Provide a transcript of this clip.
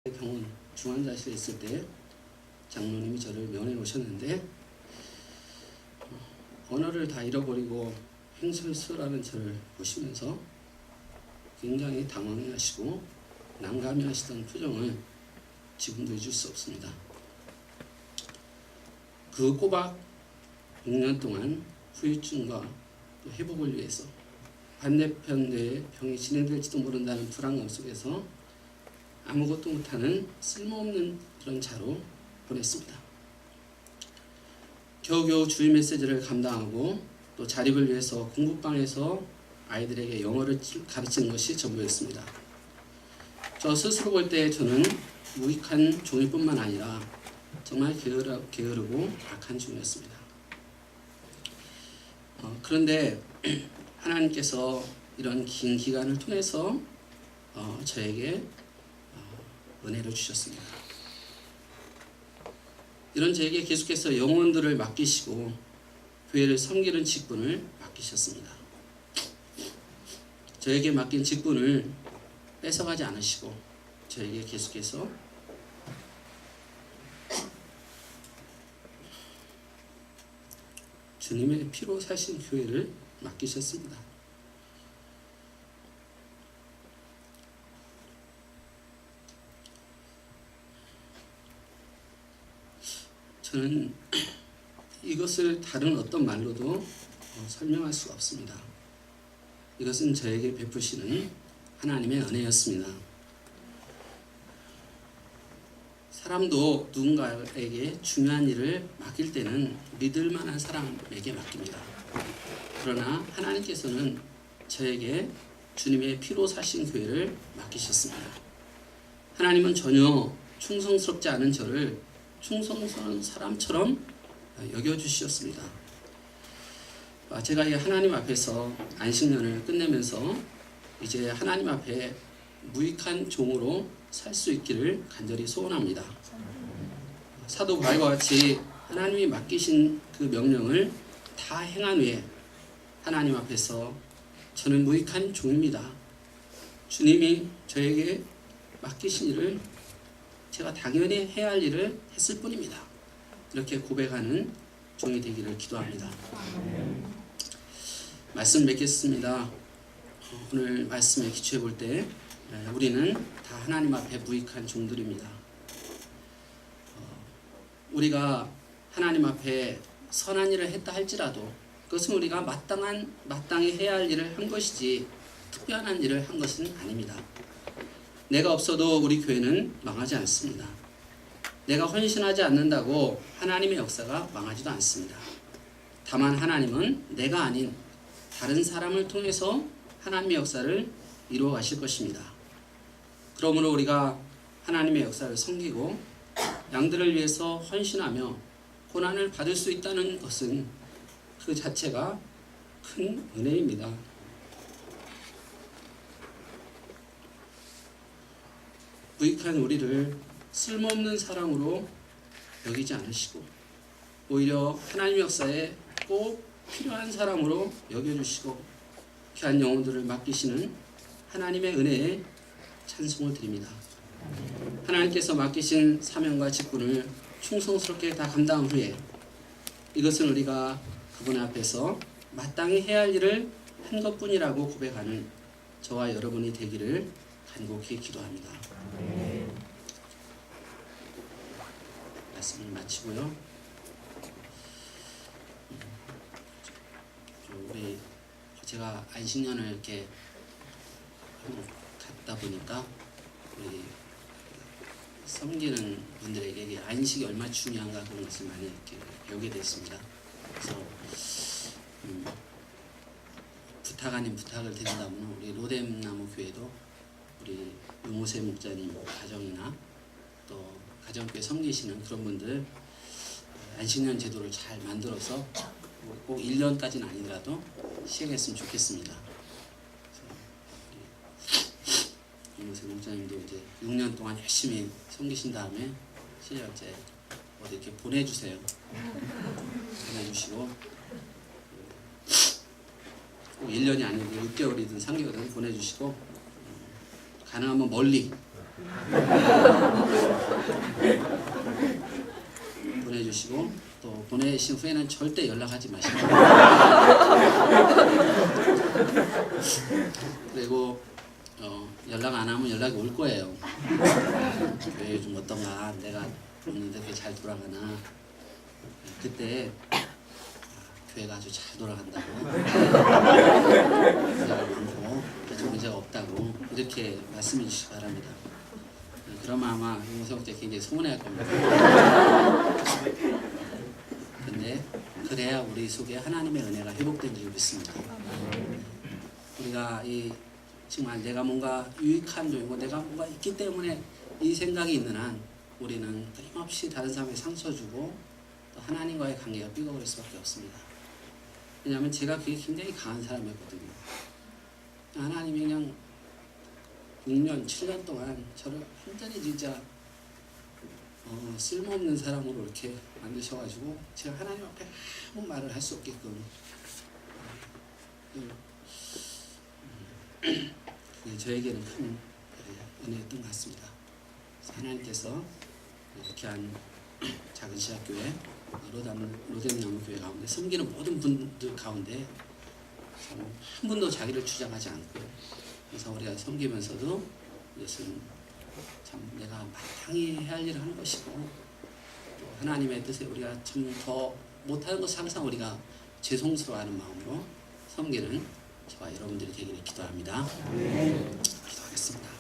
병원 중환자실에 있을 때 장로님이 저를 면회 오셨는데 언어를 다 잃어버리고 횡설수설하는 저를 보시면서 굉장히 당황하시고 난감해하시던 표정을 지금도 잊을 수 없습니다. 그 꼬박 6년 동안 후유증과 또 회복을 위해서 반대편 뇌에 병이 진행될지도 모른다는 불안감 속에서 아무것도 못하는 쓸모없는 그런 자로 보냈습니다. 겨우겨우 주일 메시지를 감당하고 또 자립을 위해서 공부방에서 아이들에게 영어를 가르치는 것이 전부였습니다. 저 스스로 볼 때 저는 무익한 종일 뿐만 아니라 정말 게으르고 악한 종이었습니다. 그런데 하나님께서 이런 긴 기간을 통해서 저에게 은혜를 주셨습니다. 이런 저에게 계속해서 영혼들을 맡기시고 교회를 섬기는 직분을 맡기셨습니다. 저에게 맡긴 직분을 뺏어가지 않으시고 저에게 계속해서 주님의 피로 사신 교회를 맡기셨습니다. 저는 이것을 다른 어떤 말로도 설명할 수가 없습니다. 이것은 저에게 베푸시는 하나님의 은혜였습니다. 사람도 누군가에게 중요한 일을 맡길 때는 믿을 만한 사람에게 맡깁니다. 그러나 하나님께서는 저에게 주님의 피로 사신 교회를 맡기셨습니다. 하나님은 전혀 충성스럽지 않은 저를 충성스러운 사람처럼 여겨주셨습니다. 제가 이 하나님 앞에서 안식년을 끝내면서 이제 하나님 앞에 무익한 종으로 살 수 있기를 간절히 소원합니다. 사도 바울과 같이 하나님이 맡기신 그 명령을 다 행한 후에 하나님 앞에서 저는 무익한 종입니다. 주님이 저에게 맡기신 일을 제가 당연히 해야 할 일을 했을 뿐입니다. 이렇게 고백하는 종이 되기를 기도합니다. 말씀 맺겠습니다. 오늘 말씀에 기초해 볼 때 우리는 다 하나님 앞에 무익한 종들입니다. 우리가 하나님 앞에 선한 일을 했다 할지라도 그것은 우리가 마땅히 해야 할 일을 한 것이지 특별한 일을 한 것은 아닙니다. 내가 없어도 우리 교회는 망하지 않습니다. 내가 헌신하지 않는다고 하나님의 역사가 망하지도 않습니다. 다만 하나님은 내가 아닌 다른 사람을 통해서 하나님의 역사를 이루어 가실 것입니다. 그러므로 우리가 하나님의 역사를 섬기고 양들을 위해서 헌신하며 고난을 받을 수 있다는 것은 그 자체가 큰 은혜입니다. 무익한 우리를 쓸모없는 사랑으로 여기지 않으시고 오히려 하나님의 역사에 꼭 필요한 사람으로 여겨주시고 귀한 영혼들을 맡기시는 하나님의 은혜에 찬송을 드립니다. 하나님께서 맡기신 사명과 직분을 충성스럽게 다 감당한 후에 이것은 우리가 그분 앞에서 마땅히 해야 할 일을 한 것뿐이라고 고백하는 저와 여러분이 되기를 간곡히 기도합니다. 말씀을 마치고요. 제가 안식년을 이렇게 갔다 보니까 우리 섬기는 분들에게 안식이 얼마나 중요한가 그런 것을 많이 이렇게 배우게 됐습니다. 그래서 부탁 아닌 부탁을 드린다면 우리 로뎀나무 교회도 우리 유모세 목자님 가정이나 또 가정교회 섬기시는 그런 분들 안식년 제도를 잘 만들어서 꼭 1년까지는 아니더라도 시행했으면 좋겠습니다. 유모세 목자님도 이제 6년 동안 열심히 섬기신 다음에 실력 이제 어디 이렇게 보내주세요. 보내주시고 꼭 1년이 아니고 6개월이든 3개월이든 보내주시고 가능하면 멀리 보내주시고 또 보내신 후에는 절대 연락하지 마시고 그리고 연락 안 하면 연락이 올 거예요. 교회 요즘 어떤가, 내가 오는데 그게 잘 돌아가나. 그때 교회가 아주 잘 돌아간다고, 문제가 많고 아주 문제가 없다고 이렇게 말씀해 주시기 바랍니다. 그러면 아마 홍성재 굉장히 서운해할 겁니다. 근데 그래야 우리 속에 하나님의 은혜가 회복된 줄 믿습니다. 우리가 정말 내가 뭔가 유익한 종이고 내가 뭔가 있기 때문에 이 생각이 있는 한 우리는 끊임없이 다른 사람에게 상처 주고 또 하나님과의 관계가 삐걱거릴 수밖에 없습니다. 왜냐하면 제가 그게 굉장히 강한 사람이었거든요. 하나님이 그냥 6년, 7년 동안 저를 완전히 진짜 쓸모없는 사람으로 이렇게 만드셔가지고 제가 하나님 앞에 아무 말을 할 수 없게끔 그게 저에게는 큰 은혜였던 것 같습니다. 하나님께서 이렇게 한 작은 시작교회 로뎀나무 교회 가운데 섬기는 모든 분들 가운데 한 분도 자기를 주장하지 않고, 그래서 우리가 섬기면서도 이것은 참 내가 마땅히 해야 할 일을 하는 것이고 또 하나님의 뜻에 우리가 참 더 못하는 것을 항상 우리가 죄송스러워하는 마음으로 섬기는 저와 여러분들이 되기를 기도합니다. 기도하겠습니다.